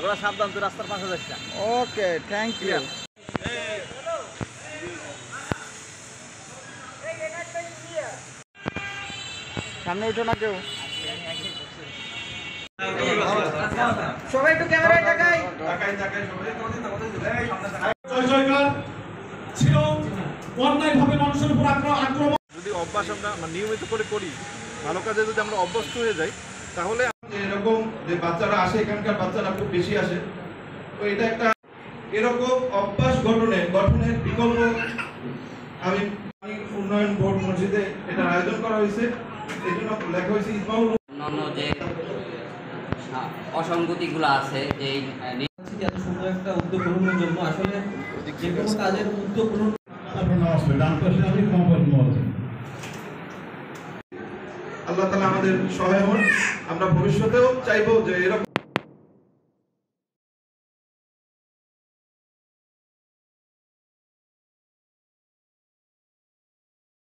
ওরা সাবধান, তুই রাস্তার পাশে যাস না। ওকে, থ্যাংক ইউ। সামনে উঠো না কেউ, সবাই একটু ক্যামেরায় তাকাই। জয়কার ছিল অন্যায়ভাবে মানুষের উপর আক্রমণ। যদি অভ্যাস আমরা নিয়মিত করে করি, ভালো কাজে যদি আমরা অভ্যস্ত হয়ে যাই, তাহলে এরকম যে বাচ্চারা আসে, এখানকার বাচ্চারা খুব বেশি আসে, তো এটা একটা এরকম অভ্যাস গঠনের বিকল্প আমি উন্নয়ন বোর্ড মসজিদে এটা আয়োজন করা হয়েছে। এই জন্য লেখা হয়েছে ইসমাউল। অন্যান্য যে অসঙ্গতিগুলো আছে, যে এত সুন্দর একটা উদ্যোগ গ্রহণের জন্য আসলে যে কোনো কাজের উদ্যোগ গ্রহণ আল্লাহ তাআলা আমাদের সহায় হন। আমরা ভবিষ্যতেও চাইবো যে এরকম